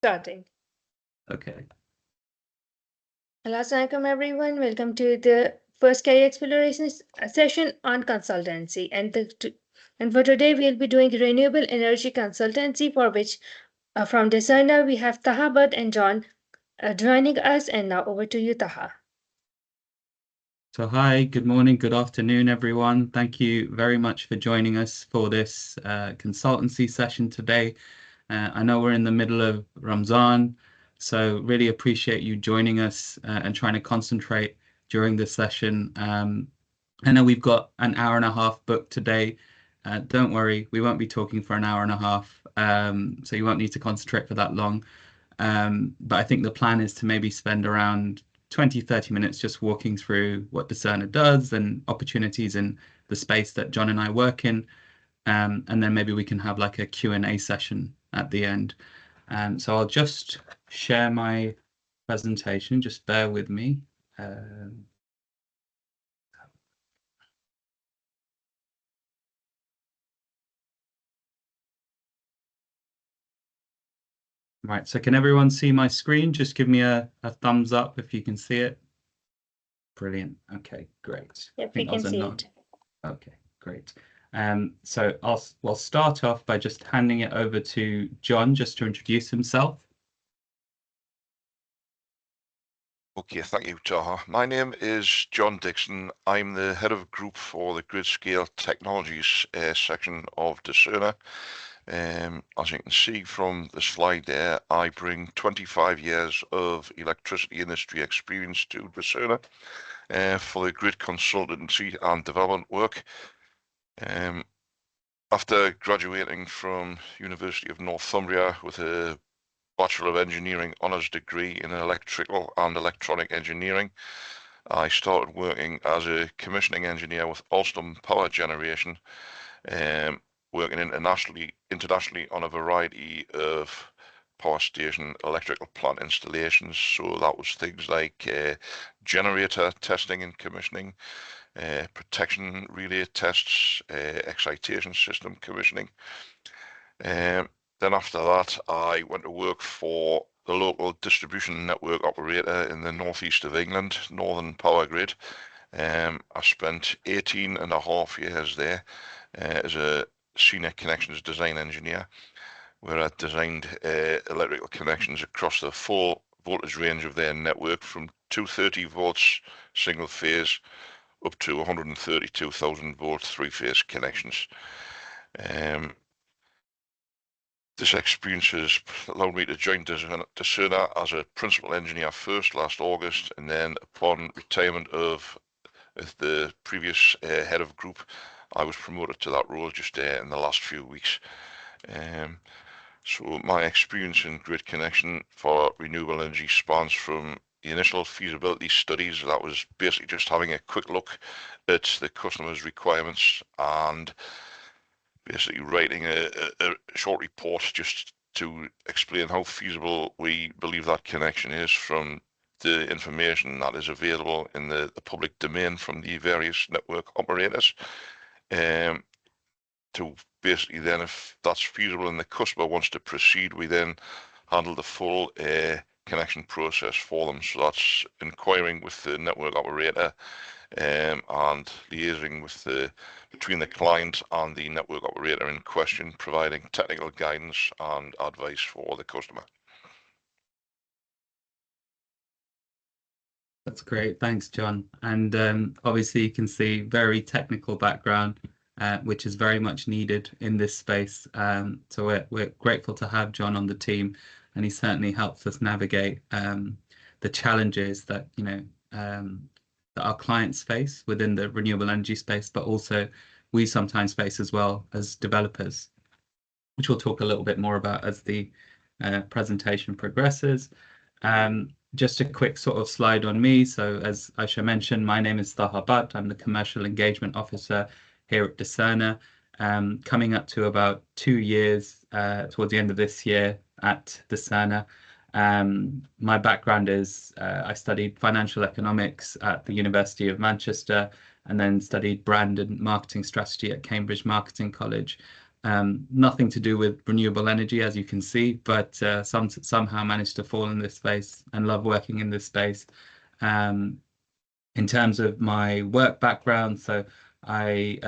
Starting. Okay. Assalamualaikum everyone. Welcome to the first career exploration session on consultancy. And for today we'll be doing renewable energy consultancy, for which from Decerna we have Taha Butt and John joining us. And now over to you, Taha. So hi, good morning, good afternoon, everyone. Thank you very much for joining us for this consultancy session today. I know we're in the middle of Ramzan, so really appreciate you joining us and trying to concentrate during this session. I know we've got an hour and a half booked today. Don't worry, we won't be talking for an hour and a half, so you won't need to concentrate for that long. But I think the plan is to maybe spend around 20-30 minutes just walking through what Decerna does and opportunities in the space that John and I work in. And then maybe we can have like a Q&A session at the end. So I'll just share my presentation, just bear with me. Right, so can everyone see my screen? Just give me a thumbs up if you can see it. Brilliant. Okay, great. Yep, we can see it. Okay, great. So we'll start off by just handing it over to John just to introduce himself. Okay, thank you, Taha. My name is John Dixon. I'm the head of group for the Grid Scale Technologies section of Decerna. As you can see from the slide there, I bring 25 years of electricity industry experience to Decerna for the grid consultancy and development work. After graduating from University of Northumbria with a Bachelor of Engineering honours degree in electrical and electronic engineering, I started working as a commissioning engineer with Alstom Power Generation, working internationally on a variety of power station electrical plant installations. So that was things like generator testing and commissioning, protection relay tests, excitation system commissioning. Then after that, I went to work for the local distribution network operator in the northeast of England, Northern Power Grid. I spent 18 and a half years there as a senior connections design engineer, where I designed electrical connections across the full voltage range of their network from 230 volts single phase up to 132,000 volt three-phase connections. This experience has allowed me to join Decerna as a principal engineer first last August, and then upon retirement of the previous head of group, I was promoted to that role just in the last few weeks. So my experience in grid connection for renewable energy spans from the initial feasibility studies, that was basically just having a quick look at the customer's requirements and basically writing a short report just to explain how feasible we believe that connection is from the information that is available in the public domain from the various network operators. To basically then, if that's feasible and the customer wants to proceed, we then handle the full connection process for them. So that's inquiring with the network operator and liaising with between the client and the network operator in question, providing technical guidance and advice for the customer. That's great. Thanks, John. And obviously you can see very technical background, which is very much needed in this space. So we're grateful to have John on the team, and he certainly helps us navigate the challenges that that our clients face within the renewable energy space, but also we sometimes face as well as developers, which we'll talk a little bit more about as the presentation progresses. Just a quick sort of slide on me. So as Aisha mentioned, my name is Taha Butt. I'm the Commercial Engagement Officer here at Decerna, coming up to about 2 years towards the end of this year at Decerna. My background is I studied financial economics at the University of Manchester and then studied brand and marketing strategy at Cambridge Marketing College. Nothing to do with renewable energy, as you can see, but somehow managed to fall in this space and love working in this space. In terms of my work background, so I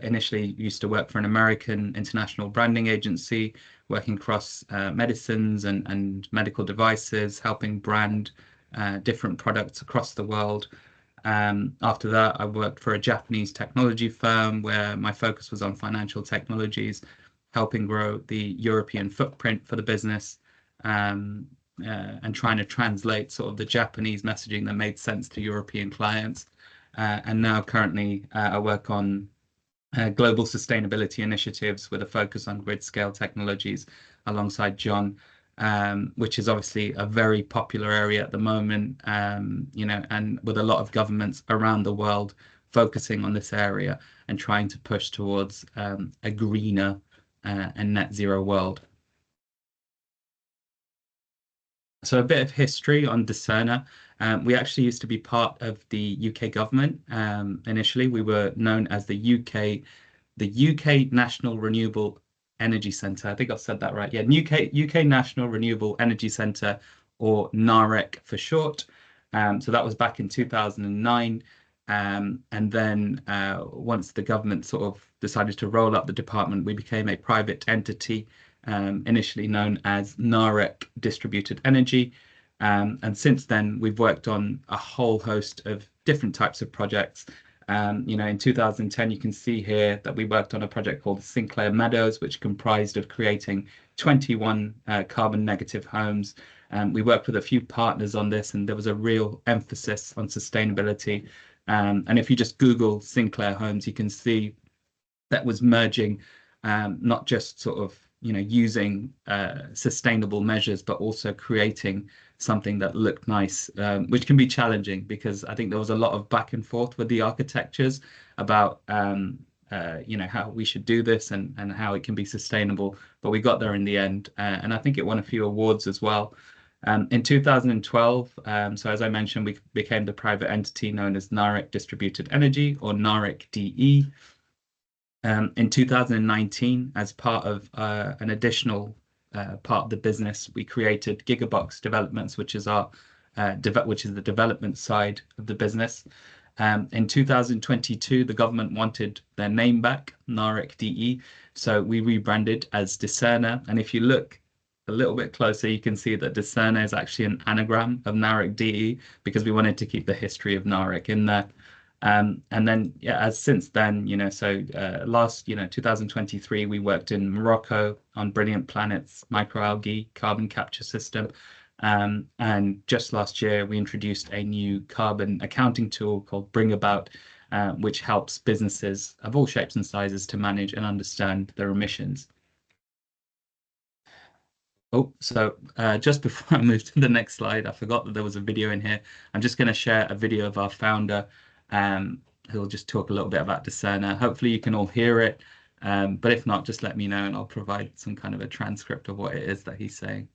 initially used to work for an American international branding agency, working across medicines and medical devices, helping brand different products across the world. After that, I worked for a Japanese technology firm where my focus was on financial technologies, helping grow the European footprint for the business, and trying to translate sort of the Japanese messaging that made sense to European clients. And now currently I work on global sustainability initiatives with a focus on grid scale technologies alongside John, which is obviously a very popular area at the moment, and with a lot of governments around the world focusing on this area and trying to push towards a greener and net zero world. So a bit of history on Decerna. We actually used to be part of the UK government. Initially, we were known as the UK National Renewable Energy Centre. I think I've said that right. Yeah, UK National Renewable Energy Centre, or NAREC for short. So that was back in 2009. And then once the government sort of decided to roll up the department, we became a private entity, initially known as NAREC Distributed Energy. And since then, we've worked on a whole host of different types of projects. In 2010, you can see here that we worked on a project called Sinclair Meadows, which comprised of creating 21 carbon negative homes. We worked with a few partners on this, and there was a real emphasis on sustainability. And if you just Google Sinclair Homes, you can see that was merging not just sort of using sustainable measures, but also creating something that looked nice, which can be challenging because I think there was a lot of back and forth with the architectures about how we should do this and how it can be sustainable. But we got there in the end, and I think it won a few awards as well. In 2012, so as I mentioned, we became the private entity known as NAREC Distributed Energy, or NAREC DE. In 2019, as part of an additional part of the business, we created Gigabox Developments, which is the development side of the business. In 2022, the government wanted their name back, NAREC DE, so we rebranded as Decerna. And if you look a little bit closer, you can see that Decerna is actually an anagram of NAREC DE because we wanted to keep the history of NAREC in there. And then, as since then, last, 2023, we worked in Morocco on Brilliant Planet's microalgae carbon capture system. And just last year, we introduced a new carbon accounting tool called Bring About, which helps businesses of all shapes and sizes to manage and understand their emissions. Oh, so just before I move to the next slide, I forgot that there was a video in here. I'm just going to share a video of our founder, who'll just talk a little bit about Decerna. Hopefully you can all hear it, but if not, just let me know and I'll provide some kind of a transcript of what it is that he's saying.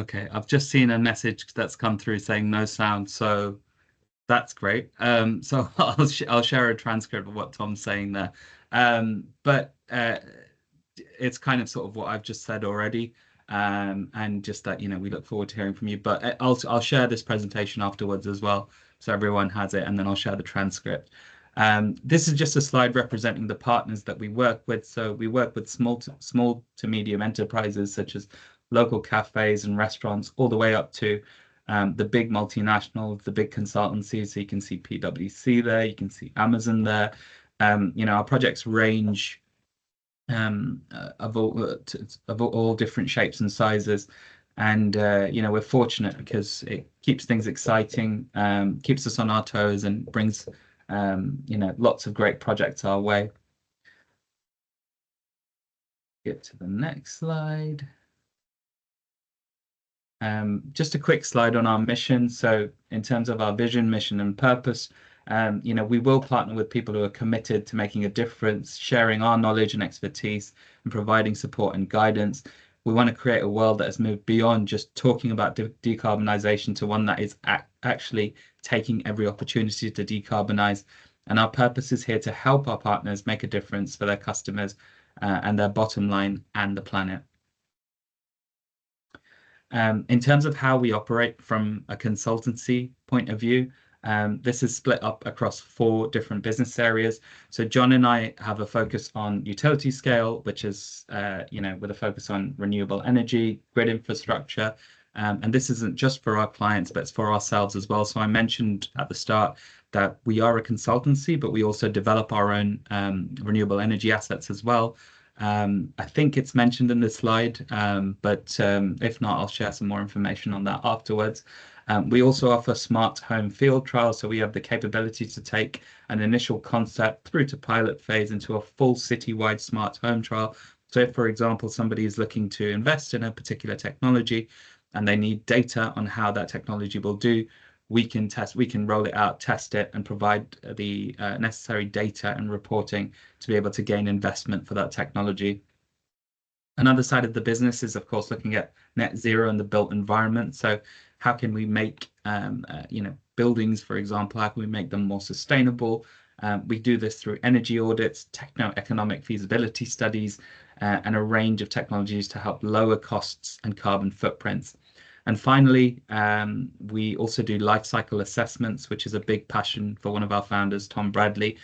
Okay, I've just seen a message that's come through saying no sound, so that's great. So I'll share a transcript of what Tom's saying there. But it's kind of sort of what I've just said already, and just that we look forward to hearing from you. But I'll share this presentation afterwards as well, so everyone has it, and then I'll share the transcript. This is just a slide representing the partners that we work with. So we work with small to medium enterprises such as local cafes and restaurants, all the way up to the big multinationals, the big consultancies. So you can see PwC there, you can see Amazon there. Our projects range of all different shapes and sizes. And we're fortunate because it keeps things exciting, keeps us on our toes, and brings lots of great projects our way. Get to the next slide. Just a quick slide on our mission. So in terms of our vision, mission, and purpose, we will partner with people who are committed to making a difference, sharing our knowledge and expertise, and providing support and guidance. We want to create a world that has moved beyond just talking about decarbonisation to one that is actually taking every opportunity to decarbonise. And our purpose is here to help our partners make a difference for their customers and their bottom line and the planet. In terms of how we operate from a consultancy point of view, this is split up across 4 different business areas. So John and I have a focus on utility scale, which is, with a focus on renewable energy, grid infrastructure. And this isn't just for our clients, but it's for ourselves as well. So I mentioned at the start that we are a consultancy, but we also develop our own renewable energy assets as well. I think it's mentioned in this slide, but if not, I'll share some more information on that afterwards. We also offer smart home field trials, so we have the capability to take an initial concept through to pilot phase into a full citywide smart home trial. So if, for example, somebody is looking to invest in a particular technology and they need data on how that technology will do, we can roll it out, test it, and provide the necessary data and reporting to be able to gain investment for that technology. Another side of the business is, of course, looking at net zero and the built environment. So how can we make, buildings, for example, how can we make them more sustainable? We do this through energy audits, techno-economic feasibility studies, and a range of technologies to help lower costs and carbon footprints. And finally, we also do life cycle assessments, which is a big passion for one of our founders, Tom Bradley,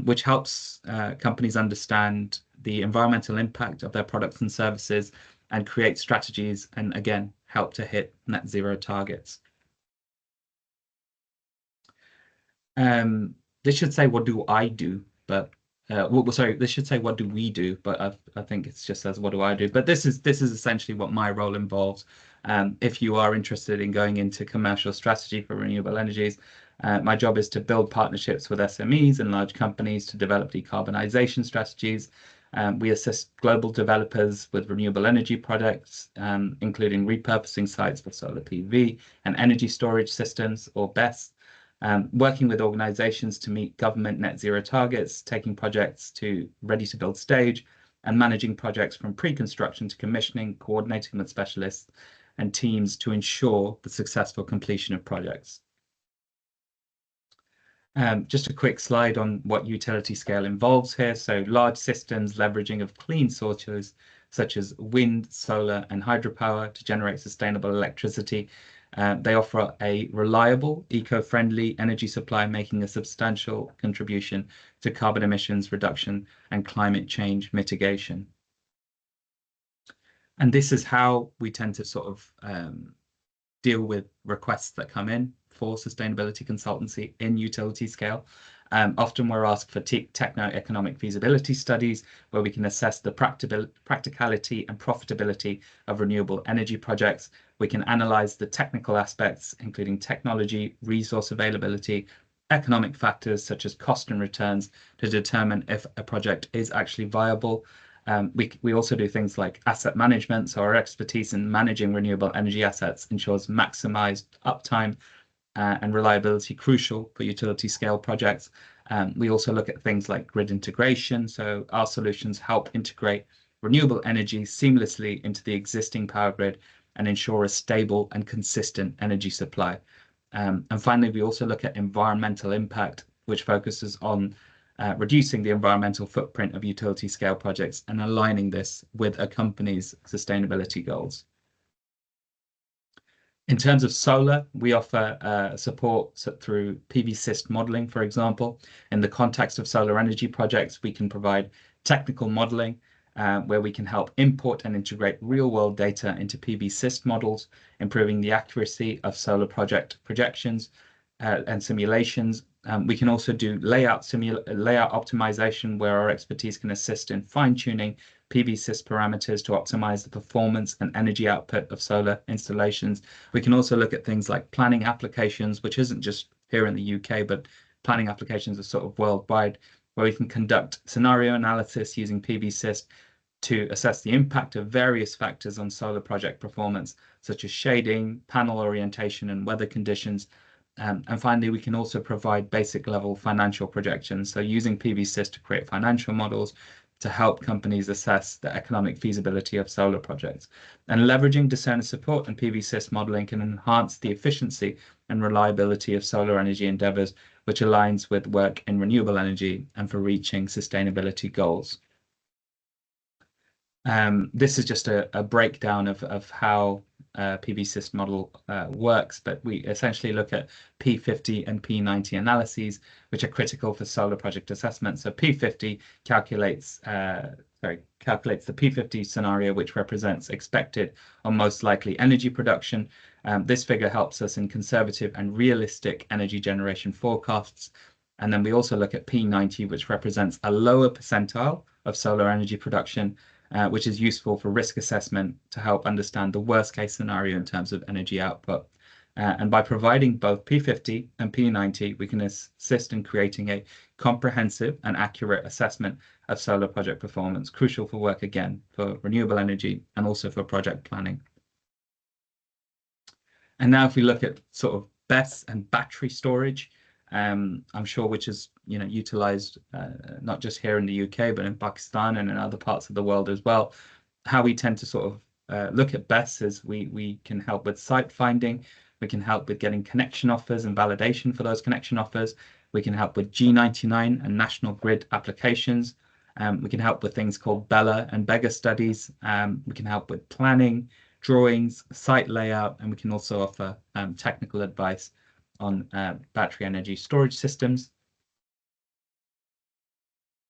which helps companies understand the environmental impact of their products and services and create strategies and, again, help to hit net zero targets. This should say, what do I do? But this should say, what do we do? But I think it just says, what do I do? But this is essentially what my role involves. If you are interested in going into commercial strategy for renewable energies, my job is to build partnerships with SMEs and large companies to develop decarbonisation strategies. We assist global developers with renewable energy products, including repurposing sites for solar PV and energy storage systems, or BESS. Working with organizations to meet government net zero targets, taking projects to ready to build stage, and managing projects from pre-construction to commissioning, coordinating with specialists and teams to ensure the successful completion of projects. Just a quick slide on what utility scale involves here. So large systems leveraging of clean sources such as wind, solar, and hydropower to generate sustainable electricity. They offer a reliable, eco-friendly energy supply, making a substantial contribution to carbon emissions reduction and climate change mitigation. And this is how we tend to sort of deal with requests that come in for sustainability consultancy in utility scale. Often we're asked for techno-economic feasibility studies where we can assess the practicality and profitability of renewable energy projects. We can analyze the technical aspects, including technology, resource availability, economic factors such as cost and returns, to determine if a project is actually viable. We also do things like asset management, so our expertise in managing renewable energy assets ensures maximized uptime and reliability, crucial for utility scale projects. We also look at things like grid integration, so our solutions help integrate renewable energy seamlessly into the existing power grid and ensure a stable and consistent energy supply. And finally, we also look at environmental impact, which focuses on reducing the environmental footprint of utility scale projects and aligning this with a company's sustainability goals. In terms of solar, we offer support through PV Syst modeling, for example. In the context of solar energy projects, we can provide technical modeling where we can help import and integrate real-world data into PV Syst models, improving the accuracy of solar project projections and simulations. We can also do layout optimization, where our expertise can assist in fine-tuning PV Syst parameters to optimize the performance and energy output of solar installations. We can also look at things like planning applications, which isn't just here in the UK, but planning applications are sort of worldwide, where we can conduct scenario analysis using PV Syst, to assess the impact of various factors on solar project performance, such as shading, panel orientation, and weather conditions. And finally, we can also provide basic level financial projections. So using PVSys to create financial models to help companies assess the economic feasibility of solar projects. And leveraging Decerna support and PVSys modeling can enhance the efficiency and reliability of solar energy endeavors, which aligns with work in renewable energy and for reaching sustainability goals. This is just a breakdown of how PVSys model works, but we essentially look at P50 and P90 analyses, which are critical for solar project assessment. So P50 calculates the P50 scenario, which represents expected or most likely energy production. This figure helps us in conservative and realistic energy generation forecasts. And then we also look at P90, which represents a lower percentile of solar energy production, which is useful for risk assessment to help understand the worst case scenario in terms of energy output. And by providing both P50 and P90, we can assist in creating a comprehensive and accurate assessment of solar project performance, crucial for work again for renewable energy and also for project planning. And now if we look at sort of BESS and battery storage, I'm sure which is utilized not just here in the UK, but in Pakistan and in other parts of the world as well. How we tend to sort of look at BESS is we can help with site finding, we can help with getting connection offers and validation for those connection offers, we can help with G99 and national grid applications, we can help with things called Bella and Beggar studies, we can help with planning, drawings, site layout, and we can also offer technical advice on battery energy storage systems.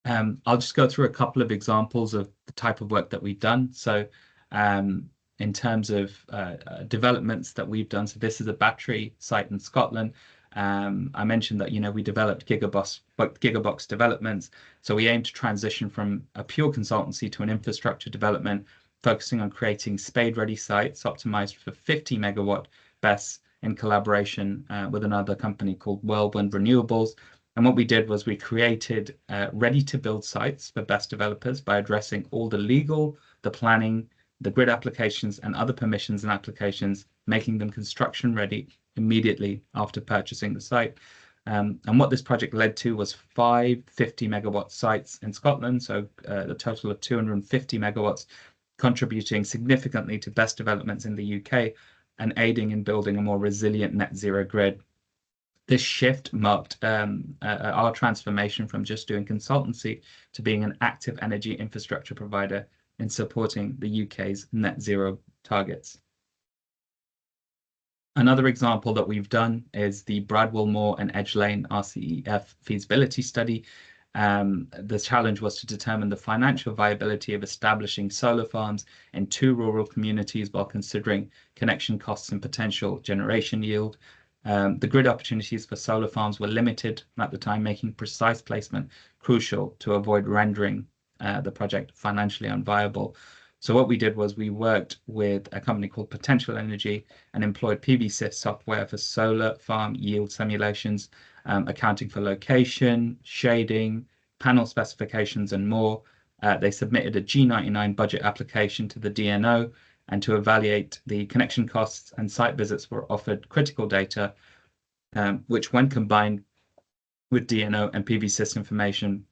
I'll just go through a couple of examples of the type of work that we've done. So in terms of developments that we've done, so this is a battery site in Scotland. I mentioned that we developed gigabox developments. So we aim to transition from a pure consultancy to an infrastructure development, focusing on creating spade-ready sites optimized for 50 megawatt BESS in collaboration with another company called Whirlwind Renewables. And what we did was we created ready-to-build sites for BESS developers by addressing all the legal, the planning, the grid applications, and other permissions and applications, making them construction ready immediately after purchasing the site. And what this project led to was 5 50 megawatt sites in Scotland, so the total of 250 megawatts, contributing significantly to BESS developments in the UK and aiding in building a more resilient net zero grid. This shift marked our transformation from just doing consultancy to being an active energy infrastructure provider in supporting the UK's net zero targets. Another example that we've done is the Bradwell Moor and Edge Lane RCEF feasibility study. The challenge was to determine the financial viability of establishing solar farms in 2 rural communities while considering connection costs and potential generation yield. The grid opportunities for solar farms were limited at the time, making precise placement crucial to avoid rendering the project financially unviable. So what we did was we worked with a company called Potential Energy and employed PVSys software for solar farm yield simulations, accounting for location, shading, panel specifications, and more. They submitted a G99 budget application to the DNO, and to evaluate the connection costs and site visits were offered critical data, which when combined with DNO and PVSys information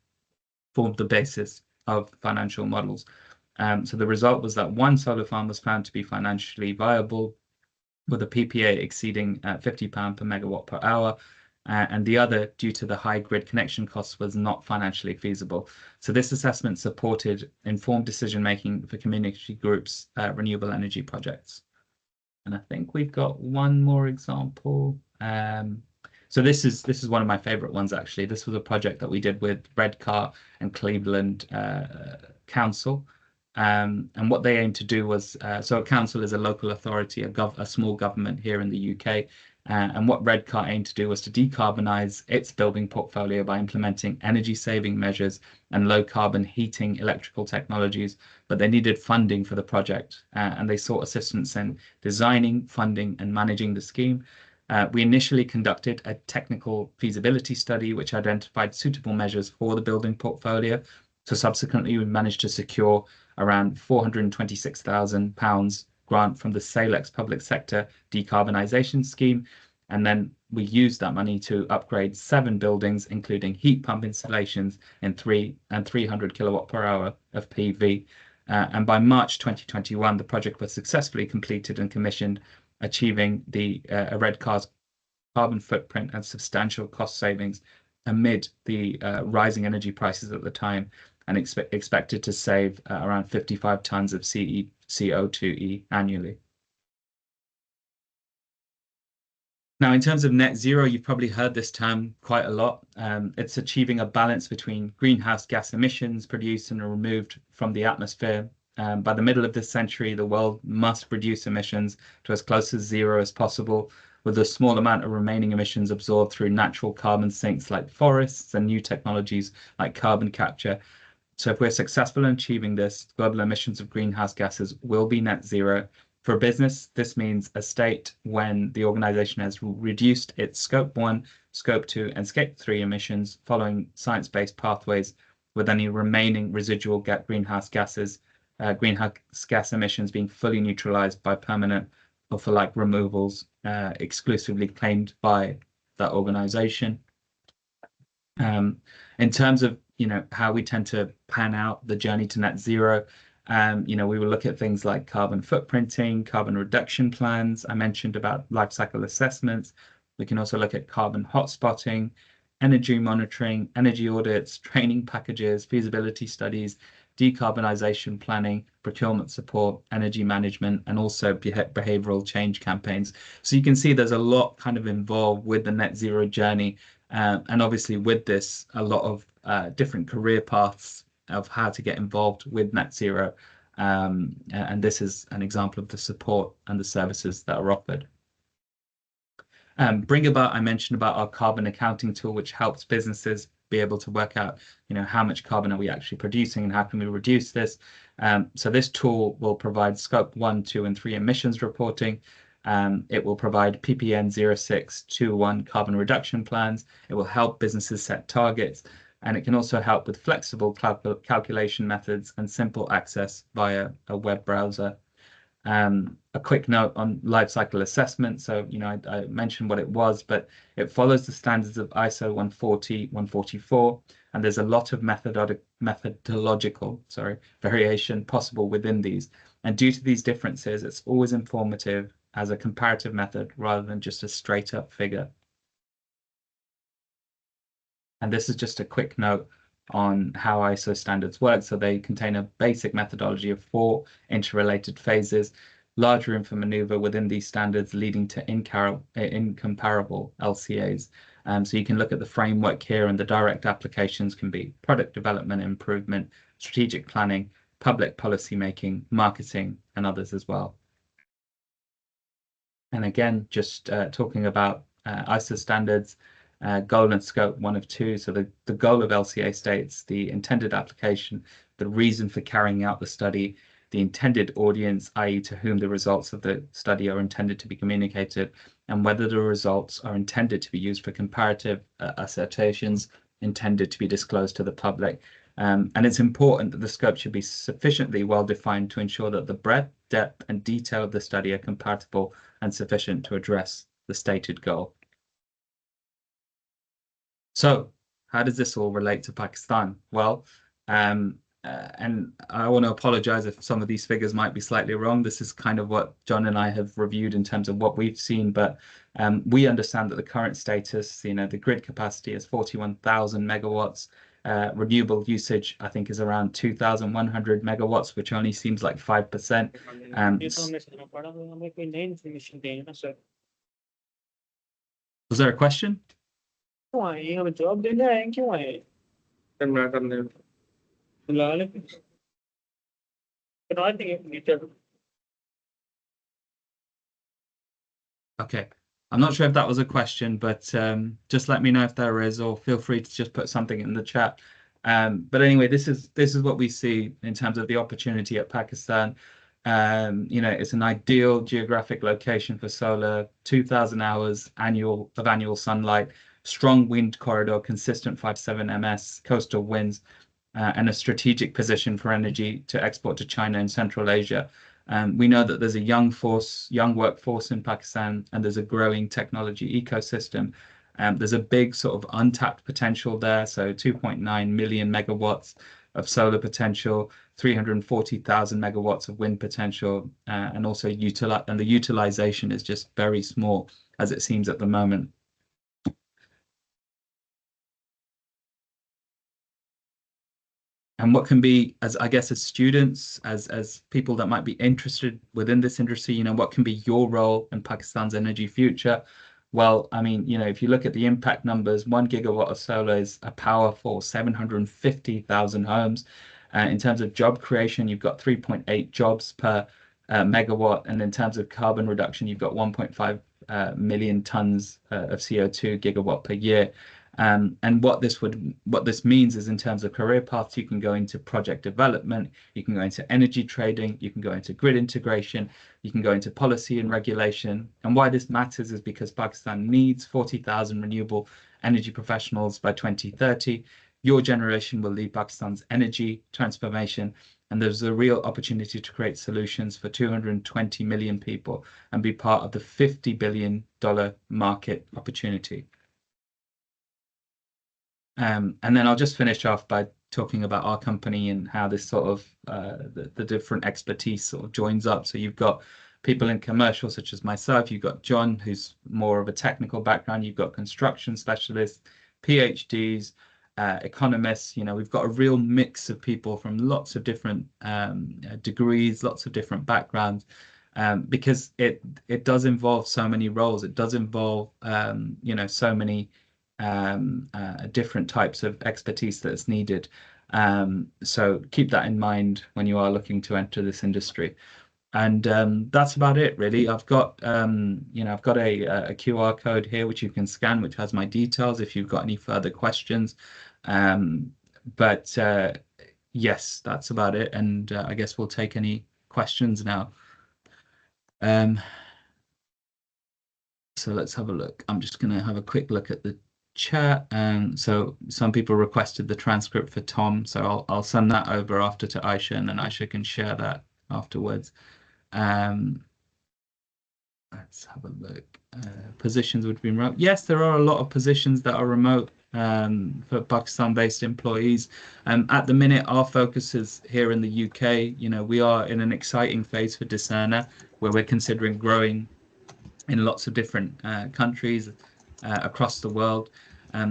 formed the basis of financial models. So the result was that one solar farm was found to be financially viable with a PPA exceeding £50 per megawatt per hour, and the other, due to the high grid connection costs, was not financially feasible. So this assessment supported informed decision-making for community groups' renewable energy projects. And I think we've got one more example. So this is one of my favorite ones, actually. This was a project that we did with Redcar and Cleveland Council. And what they aim to do was, so a council is a local authority, a small government here in the UK. And what Redcar aimed to do was to decarbonize its building portfolio by implementing energy-saving measures and low-carbon heating electrical technologies, but they needed funding for the project, and they sought assistance in designing, funding, and managing the scheme. We initially conducted a technical feasibility study which identified suitable measures for the building portfolio. So subsequently, we managed to secure around £426,000 grant from the Salex Public Sector Decarbonisation Scheme. And then we used that money to upgrade 7 buildings, including heat pump installations and 300 kilowatt per hour of PV. And by March 2021, the project was successfully completed and commissioned, achieving the Redcar's carbon footprint and substantial cost savings amid the rising energy prices at the time, and expected to save around 55 tons of CO2e annually. Now, in terms of net zero, you've probably heard this term quite a lot. It's achieving a balance between greenhouse gas emissions produced and removed from the atmosphere. By the middle of this century, the world must reduce emissions to as close to zero as possible, with a small amount of remaining emissions absorbed through natural carbon sinks like forests and new technologies like carbon capture. So if we're successful in achieving this, global emissions of greenhouse gases will be net zero. For a business, this means a state when the organization has reduced its Scope 1, Scope 2, and Scope 3 emissions following science-based pathways, with any remaining residual greenhouse gas emissions being fully neutralized by permanent or for like removals exclusively claimed by that organization. In terms of how we tend to pan out the journey to net zero, we will look at things like carbon footprinting, carbon reduction plans. I mentioned about life cycle assessments. We can also look at carbon hotspotting, energy monitoring, energy audits, training packages, feasibility studies, decarbonisation planning, procurement support, energy management, and also behavioural change campaigns. So you can see there's a lot kind of involved with the net zero journey. And obviously with this, a lot of different career paths of how to get involved with net zero. And this is an example of the support and the services that are offered. Bring About, I mentioned about our carbon accounting tool, which helps businesses be able to work out, how much carbon are we actually producing and how can we reduce this. So this tool will provide Scope 1, 2, and 3 emissions reporting. It will provide PPN 0621 carbon reduction plans. It will help businesses set targets, and it can also help with flexible calculation methods and simple access via a web browser. A quick note on life cycle assessment. So, I mentioned what it was, but it follows the standards of ISO 140, 144, and there's a lot of methodological variation possible within these. And due to these differences, it's always informative as a comparative method rather than just a straight up figure. And this is just a quick note on how ISO standards work. So they contain a basic methodology of 4 interrelated phases, large room for maneuver within these standards, leading to incomparable LCAs. So you can look at the framework here, and the direct applications can be product development, improvement, strategic planning, public policy making, marketing, and others as well. And again, just talking about ISO standards, goal and scope 1 of 2. So the goal of LCA states the intended application, the reason for carrying out the study, the intended audience, i.e. to whom the results of the study are intended to be communicated, and whether the results are intended to be used for comparative assertions intended to be disclosed to the public. And it's important that the scope should be sufficiently well defined to ensure that the breadth, depth, and detail of the study are compatible and sufficient to address the stated goal. So how does this all relate to Pakistan? Well, and I want to apologize if some of these figures might be slightly wrong. This is kind of what John and I have reviewed in terms of what we've seen, but we understand that the current status, the grid capacity is 41,000 megawatts. Renewable usage, I think, is around 2,100 megawatts, which only seems like 5%. Was there a question? Okay, I'm not sure if that was a question, but just let me know if there is, or feel free to just put something in the chat. But anyway, this is what we see in terms of the opportunity at Pakistan. It's an ideal geographic location for solar, 2,000 hours of annual sunlight, strong wind corridor, consistent 5-7 ms, coastal winds, and a strategic position for energy to export to China and Central Asia. We know that there's a young workforce in Pakistan, and there's a growing technology ecosystem. There's a big sort of untapped potential there. So 2.9 million megawatts of solar potential, 340,000 megawatts of wind potential, and also the utilization is just very small as it seems at the moment. And what can be, as I guess, as students, as people that might be interested within this industry, what can be your role in Pakistan's energy future? Well, I mean, if you look at the impact numbers, 1 gigawatt of solar is a power for 750,000 homes. In terms of job creation, you've got 3.8 jobs per megawatt. And in terms of carbon reduction, you've got 1.5 million tons of CO2 gigawatt per year. And what this means is in terms of career paths, you can go into project development, you can go into energy trading, you can go into grid integration, you can go into policy and regulation. And why this matters is because Pakistan needs 40,000 renewable energy professionals by 2030. Your generation will lead Pakistan's energy transformation, and there's a real opportunity to create solutions for 220 million people and be part of the $50 billion market opportunity. And then I'll just finish off by talking about our company and how this sort of the different expertise sort of joins up. So you've got people in commercial such as myself, you've got John, who's more of a technical background, you've got construction specialists, PhDs, economists. We've got a real mix of people from lots of different degrees, lots of different backgrounds, because it does involve so many roles. It does involve so many different types of expertise that's needed. So keep that in mind when you are looking to enter this industry. And that's about it, really. I've got a QR code here which you can scan, which has my details if you've got any further questions. But yes, that's about it. And I guess we'll take any questions now. So let's have a look. I'm just going to have a quick look at the chat. So some people requested the transcript for Tom, so I'll send that over after to Aisha, and then Aisha can share that afterwards. Let's have a look. Positions would be remote. Yes, there are a lot of positions that are remote for Pakistan-based employees. At the minute, our focus is here in the UK. We are in an exciting phase for Decerna, where we're considering growing in lots of different countries across the world.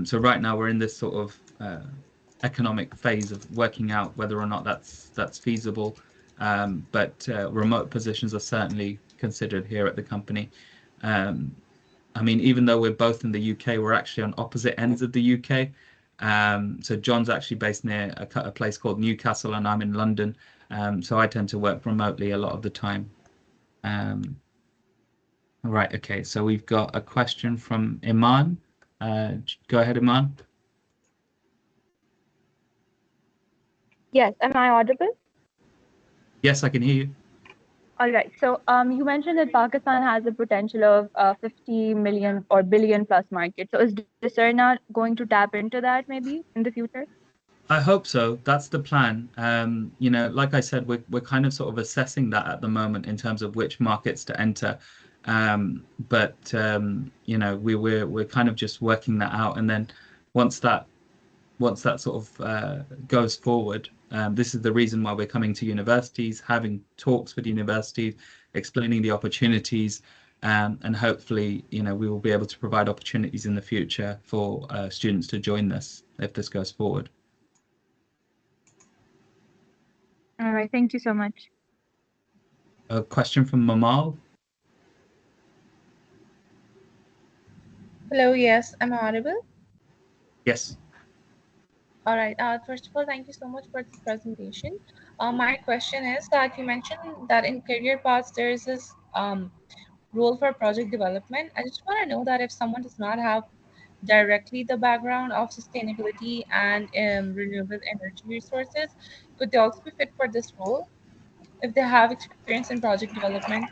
So right now we're in this sort of economic phase of working out whether or not that's feasible. But remote positions are certainly considered here at the company. I mean, even though we're both in the UK, we're actually on opposite ends of the UK. So John's actually based near a place called Newcastle, and I'm in London. So I tend to work remotely a lot of the time. Right, okay, so we've got a question from Iman. Go ahead, Iman. Yes, am I audible? Yes, I can hear you. All right. So you mentioned that Pakistan has a potential of 50 million or billion plus market. So is Decerna going to tap into that maybe in the future? I hope so. That's the plan. Like I said, we're kind of sort of assessing that at the moment in terms of which markets to enter. But we're kind of just working that out, and then once that sort of goes forward, this is the reason why we're coming to universities, having talks with universities, explaining the opportunities, and hopefully, we will be able to provide opportunities in the future for students to join this if this goes forward. All right. Thank you so much. A question from Mamal. Hello, yes, I'm audible. Yes. All right. First of all, thank you so much for this presentation. My question is that you mentioned that in career paths there is this role for project development. I just want to know that if someone does not have directly the background of sustainability and renewable energy resources, could they also be fit for this role if they have experience in project development?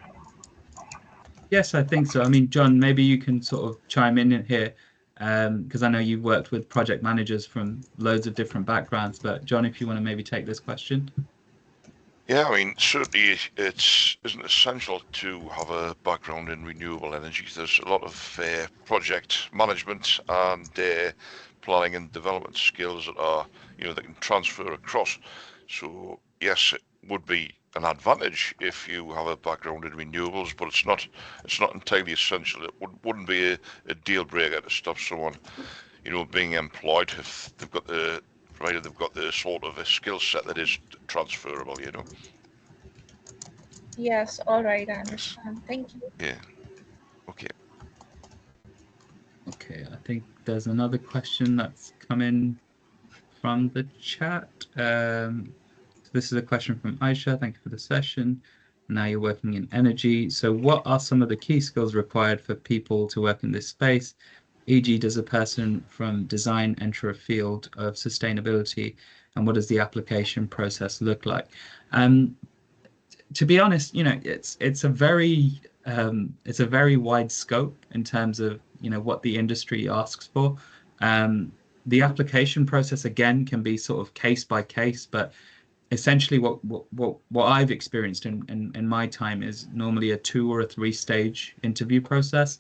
Yes, I think so. I mean, John, maybe you can sort of chime in here. Because I know you've worked with project managers from loads of different backgrounds. But John, if you want to maybe take this question. Yeah, I mean, certainly it isn't essential to have a background in renewable energy. There's a lot of project management and planning and development skills that are, that can transfer across. So yes, it would be an advantage if you have a background in renewables, but it's not entirely essential. It wouldn't be a deal breaker to stop someone, being employed if provided they've got the sort of a skill set that is transferable. Yes, all right, I understand. Thank you. Yeah. Okay. Okay, I think there's another question that's come in from the chat. So this is a question from Aisha. Thank you for the session. Now you're working in energy. So what are some of the key skills required for people to work in this space? E.g., does a person from design enter a field of sustainability, and what does the application process look like? To be honest, it's a very wide scope in terms of what the industry asks for. The application process again can be sort of case by case, but essentially what I've experienced in my time is normally a 2 or a 3 stage interview process.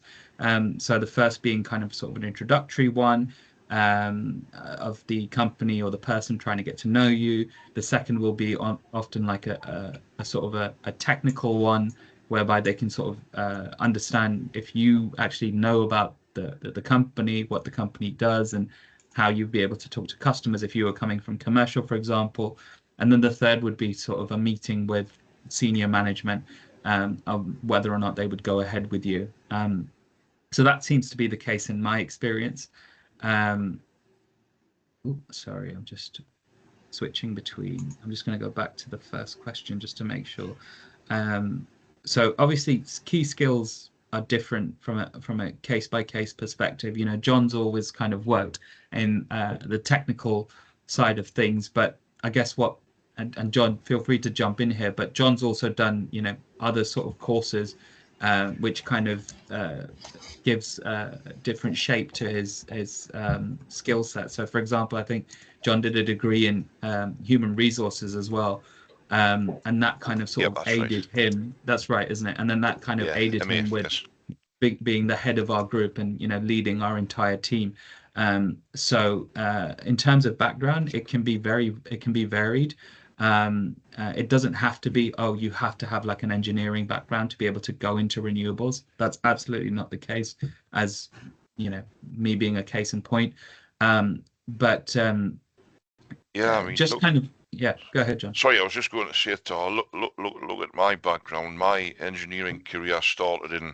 So the first being kind of sort of an introductory one, of the company or the person trying to get to know you. The second will be often like a sort of a technical one, whereby they can sort of understand if you actually know about the company, what the company does, and how you'd be able to talk to customers if you were coming from commercial, for example. And then the third would be sort of a meeting with senior management, of whether or not they would go ahead with you. So that seems to be the case in my experience. Sorry, I'm just switching between. I'm just going to go back to the first question just to make sure. So obviously, key skills are different from a case by case perspective. John's always kind of worked in the technical side of things, but I guess and John, feel free to jump in here, but John's also done other sort of courses which kind of gives different shape to his skill set. So, for example, I think John did a degree in human resources as well, and that kind of sort of aided him. That's right, isn't it? And then that kind of aided him with being the head of our group and leading our entire team. So in terms of background, it can be varied. It doesn't have to be, oh, you have to have like an engineering background to be able to go into renewables. That's absolutely not the case, as me being a case in point. But yeah, I mean, just kind of, yeah, go ahead, John. Sorry, I was just going to say, look at my background. My engineering career started in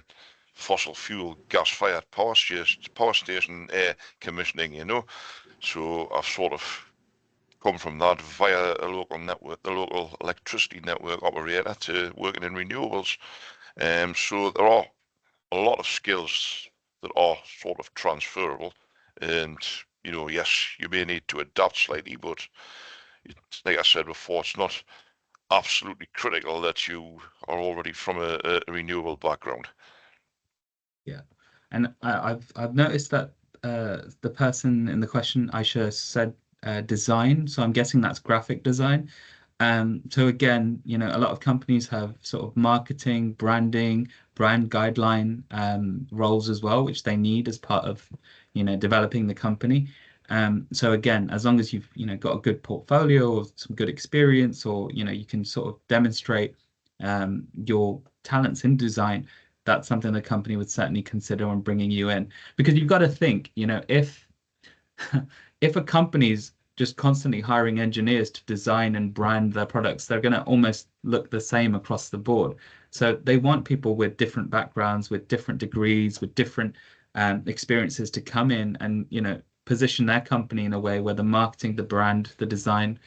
fossil fuel gas-fired power station commissioning, so I've sort of come from that via a local network, the local electricity network operator, to working in renewables. So there are a lot of skills that are sort of transferable, and yes, you may need to adapt slightly, but like I said before, it's not absolutely critical that you are already from a renewable background. Yeah, and I've noticed that the person in the question, Aisha, said design, so I'm guessing that's graphic design. So again, a lot of companies have sort of marketing, branding, brand guideline roles as well, which they need as part of developing the company. So again, as long as you've got a good portfolio or some good experience, or you can sort of demonstrate your talents in design, that's something the company would certainly consider when bringing you in. Because you've got to think, if if a company's just constantly hiring engineers to design and brand their products, they're going to almost look the same across the board. So they want people with different backgrounds, with different degrees, with different experiences to come in and position their company in a way where the marketing, the brand, the design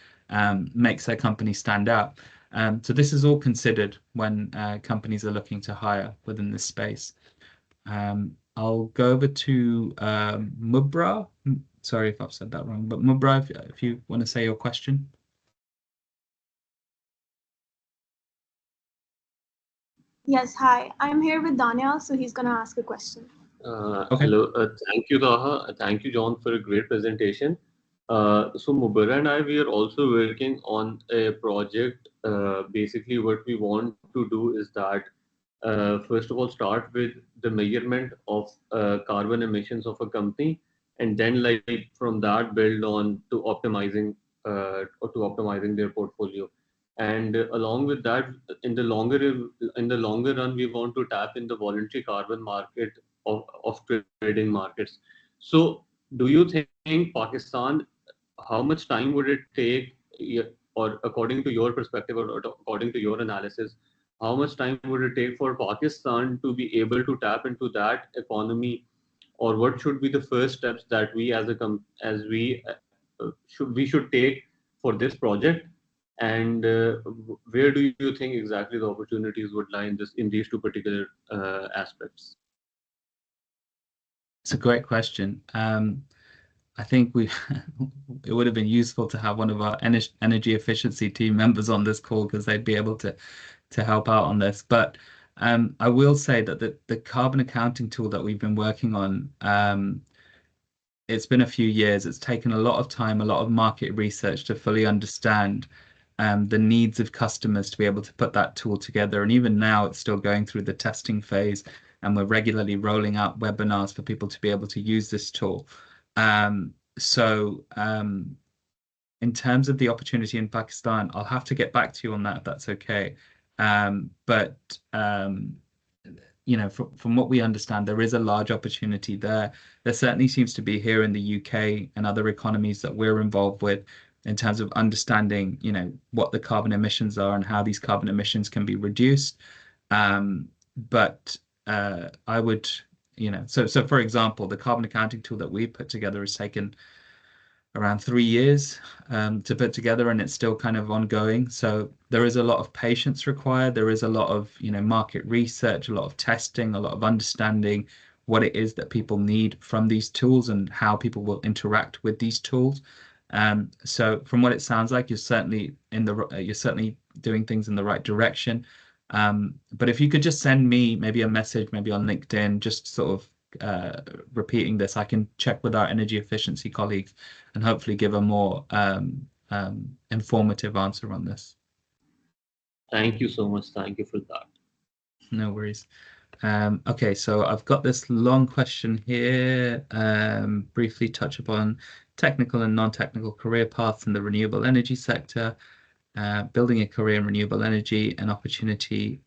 makes their company stand out. So this is all considered when companies are looking to hire within this space. I'll go over to Mubra. Sorry if I've said that wrong, but Mubra, if you want to say your question. Yes, hi. I'm here with Daniel, so he's going to ask a question. Okay. Hello. Thank you, Taha. Thank you, John, for a great presentation. So Mubara and I, we are also working on a project. Basically, what we want to do is that, first of all, start with the measurement of carbon emissions of a company, and then like from that build on to optimizing or to optimizing their portfolio. And along with that, in the longer run, we want to tap in the voluntary carbon market of trading markets. So, do you think Pakistan, how much time would it take, or according to your perspective, or according to your analysis, how much time would it take for Pakistan to be able to tap into that economy, or what should be the first steps that we as as we should take for this project, and where do you think exactly the opportunities would lie in these two particular aspects? It's a great question. I think it would have been useful to have one of our energy efficiency team members on this call, because they'd be able to help out on this. But I will say that the carbon accounting tool that we've been working on, it's been a few years. It's taken a lot of time, a lot of market research to fully understand the needs of customers to be able to put that tool together. And even now, it's still going through the testing phase, and we're regularly rolling out webinars for people to be able to use this tool. So in terms of the opportunity in Pakistan, I'll have to get back to you on that if that's okay. But you know, from what we understand, there is a large opportunity there. There certainly seems to be here in the UK and other economies that we're involved with, in terms of understanding, you know, what the carbon emissions are and how these carbon emissions can be reduced. But I would, you know, so for example, the carbon accounting tool that we put together has taken around 3 years to put together, and it's still kind of ongoing. So there is a lot of patience required. There is a lot of, you know, market research, a lot of testing, a lot of understanding what it is that people need from these tools and how people will interact with these tools. So from what it sounds like, you're certainly doing things in the right direction. But if you could just send me maybe a message, maybe on LinkedIn, just sort of repeating this, I can check with our energy efficiency colleagues and hopefully give a more informative answer on this. Thank you so much. Thank you for that. No worries. Okay, so I've got this long question here. Briefly touch upon technical and non-technical career paths in the renewable energy sector, building a career in renewable energy, and opportunities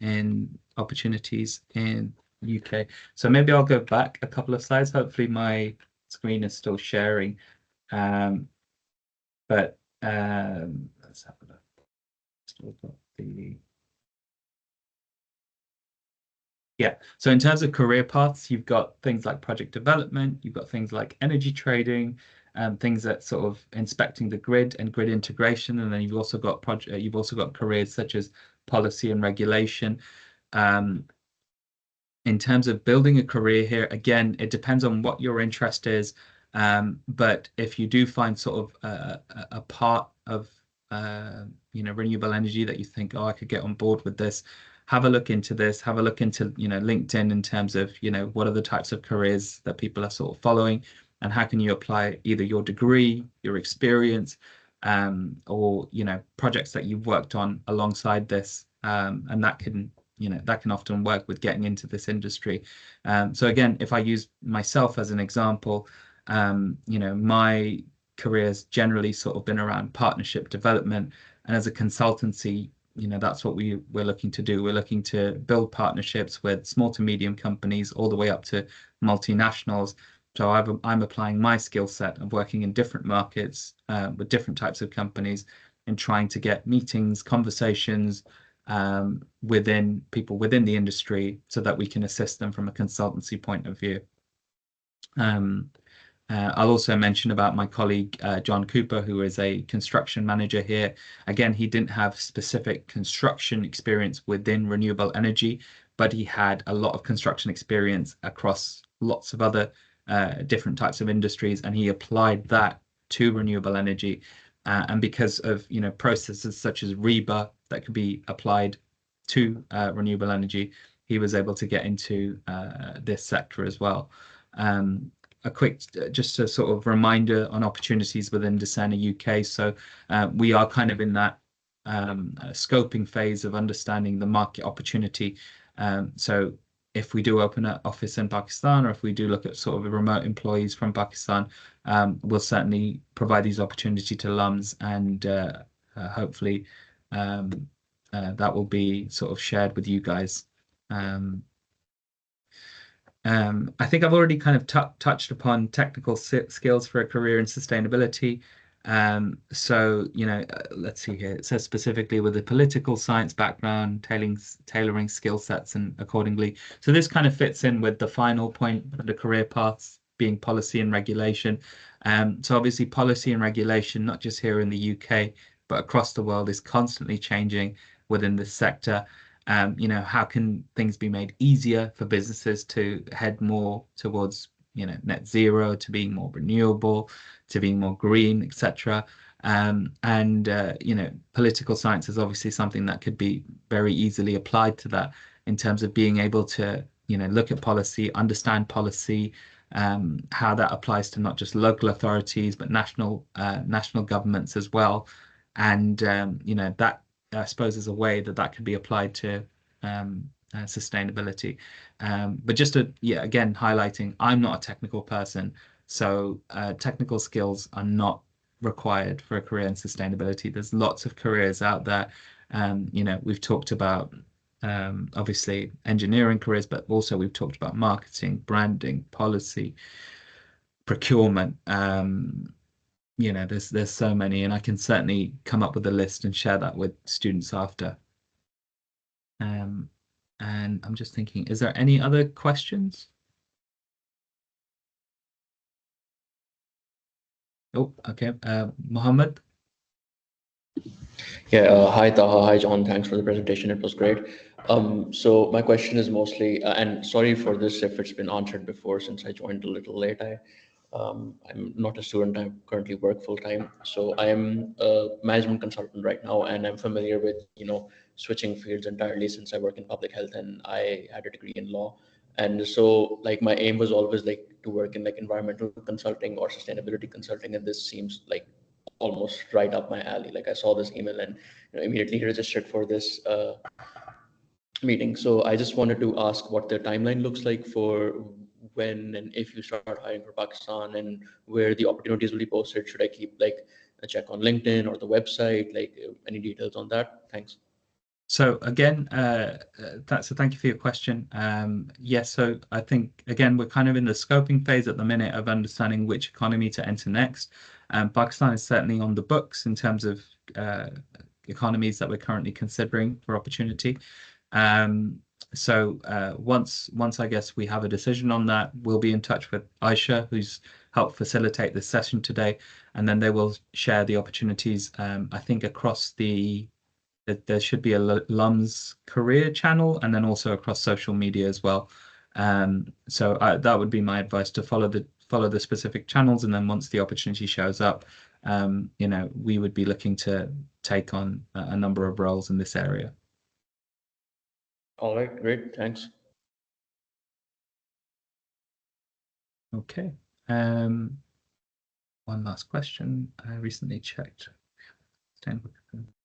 in UK. So maybe I'll go back a couple of slides. Hopefully my screen is still sharing. But let's have a look. Still got the... Yeah, so in terms of career paths, you've got things like project development, you've got things like energy trading, things that sort of inspecting the grid and grid integration, and then you've also got careers such as policy and regulation. In terms of building a career here, again, it depends on what your interest is. But if you do find sort of a part of you know, renewable energy that you think, oh, I could get on board with this, have a look into this, have a look into, you know, LinkedIn, in terms of, you know, what are the types of careers that people are sort of following, and how can you apply either your degree, your experience, or, you know, projects that you've worked on alongside this, and that can, you know, that can often work with getting into this industry. So again, if I use myself as an example, you know, my career's generally sort of been around partnership development, and as a consultancy, you know, that's what we're looking to do. We're looking to build partnerships with small to medium companies all the way up to multinationals. So I'm applying my skill set of working in different markets with different types of companies, and trying to get meetings, conversations within people within the industry, so that we can assist them from a consultancy point of view. I'll also mention about my colleague, John Cooper, who is a construction manager here. Again, he didn't have specific construction experience within renewable energy, but he had a lot of construction experience across lots of other different types of industries, and he applied that to renewable energy. And because of, you know, processes such as REBA that could be applied to renewable energy, he was able to get into this sector as well. A quick, just a sort of reminder on opportunities within Decerna UK. So we are kind of in that scoping phase of understanding the market opportunity. So if we do open an office in Pakistan, or if we do look at sort of remote employees from Pakistan, we'll certainly provide these opportunity to LUMS, and hopefully that will be sort of shared with you guys. I think I've already kind of touched upon technical skills for a career in sustainability. So, let's see here. It says specifically with a political science background, tailoring skill sets and accordingly. So this kind of fits in with the final point, the career paths being policy and regulation. So obviously policy and regulation, not just here in the UK, but across the world, is constantly changing within this sector. How can things be made easier for businesses to head more towards, net zero, to being more renewable, to being more green, etc. Political science is obviously something that could be very easily applied to that in terms of being able to, look at policy, understand policy, how that applies to not just local authorities, but national governments as well. And, that I suppose is a way that could be applied to sustainability. But just to, again, highlighting, I'm not a technical person, so technical skills are not required for a career in sustainability. There's lots of careers out there. We've talked about obviously engineering careers, but also we've talked about marketing, branding, policy, procurement. There's so many, and I can certainly come up with a list and share that with students after. And I'm just thinking, is there any other questions? Oh, okay. Mohammed? Yeah, hi Taha, hi John, thanks for the presentation, it was great. So my question is mostly, and sorry for this if it's been answered before since I joined a little late. I'm not a student, I currently work full time. So I am a management consultant right now, and I'm familiar with, switching fields entirely since I work in public health and I had a degree in law. And so like my aim was always like to work in like environmental consulting or sustainability consulting. And this seems like almost right up my alley. Like I saw this email and immediately registered for this meeting. So I just wanted to ask what the timeline looks like for when and if you start hiring for Pakistan, and where the opportunities will be posted. Should I keep like a check on LinkedIn or the website? Like any details on that? Thanks. So again, thank you for your question. Yes, so I think again we're kind of in the scoping phase at the minute of understanding which economy to enter next. Pakistan is certainly on the books in terms of economies that we're currently considering for opportunity. So once I guess we have a decision on that, we'll be in touch with Aisha, who's helped facilitate this session today, and then they will share the opportunities. I think across there should be a LUMS career channel, and then also across social media as well. So that would be my advice, to follow the specific channels, and then once the opportunity shows up, we would be looking to take on a number of roles in this area. All right, great, thanks. Okay. One last question. I recently checked.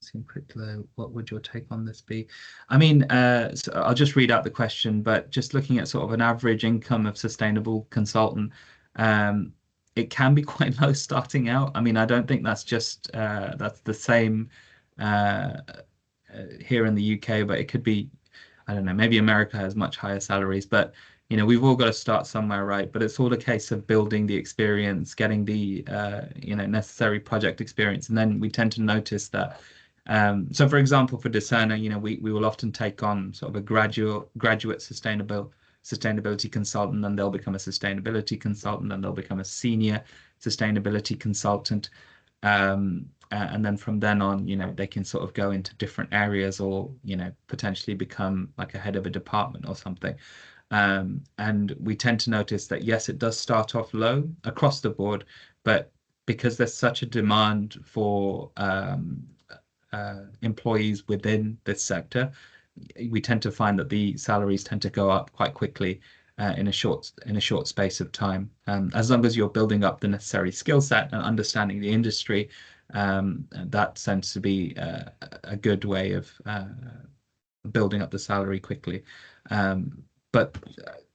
Seem pretty low. What would your take on this be? I mean, so I'll just read out the question, but just looking at sort of an average income of sustainable consultant, it can be quite low starting out. I mean, I don't think that's just that's the same here in the UK, but it could be, I don't know, maybe America has much higher salaries, but we've all got to start somewhere, right? But it's all a case of building the experience, getting the necessary project experience, and then we tend to notice that. So, for example, for Decerna, we will often take on sort of a graduate sustainability consultant, then they'll become a sustainability consultant, and they'll become a senior sustainability consultant. And then from then on, they can sort of go into different areas, or, potentially become like a head of a department or something. And we tend to notice that, yes, it does start off low across the board, but because there's such a demand for employees within this sector, we tend to find that the salaries tend to go up quite quickly in a short space of time. As long as you're building up the necessary skill set and understanding the industry, that tends to be a good way of building up the salary quickly. But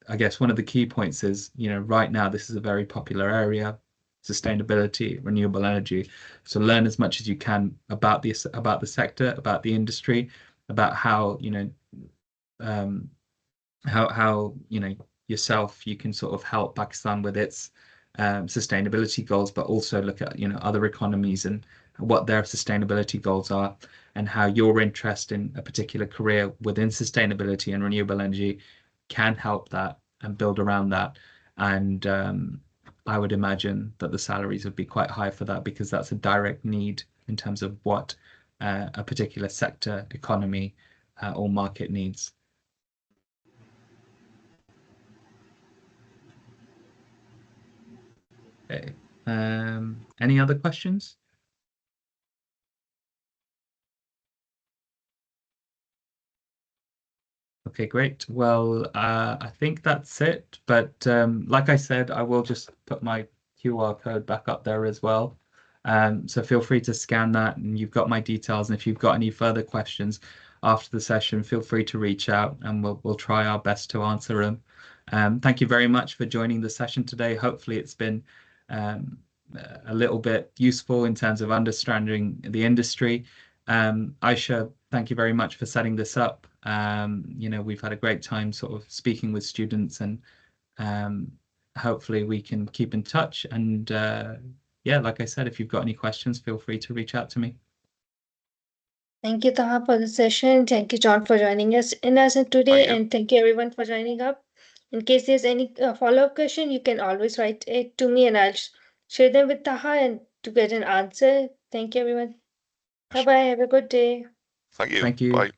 I guess one of the key points is, right now this is a very popular area, sustainability, renewable energy. So learn as much as you can about the sector, about the industry, about how yourself you can sort of help Pakistan with its sustainability goals, but also look at other economies and what their sustainability goals are, and how your interest in a particular career within sustainability and renewable energy can help that and build around that. And I would imagine that the salaries would be quite high for that, because that's a direct need in terms of what a particular sector, economy, or market needs. Okay. Any other questions? Okay, great. Well, I think that's it. But like I said, I will just put my QR code back up there as well. So feel free to scan that, and you've got my details. And if you've got any further questions after the session, feel free to reach out, and we'll try our best to answer them. Thank you very much for joining the session today. Hopefully it's been a little bit useful in terms of understanding the industry. Aisha, thank you very much for setting this up. We've had a great time sort of speaking with students, and hopefully we can keep in touch. And yeah, like I said, if you've got any questions, feel free to reach out to me. Thank you, Taha, for the session. Thank you, John, for joining us today, and thank you everyone for joining up. In case there's any follow-up question, you can always write it to me, and I'll share them with Taha and to get an answer. Thank you, everyone. Bye-bye. Have a good day. Thank you. Thank you. Bye.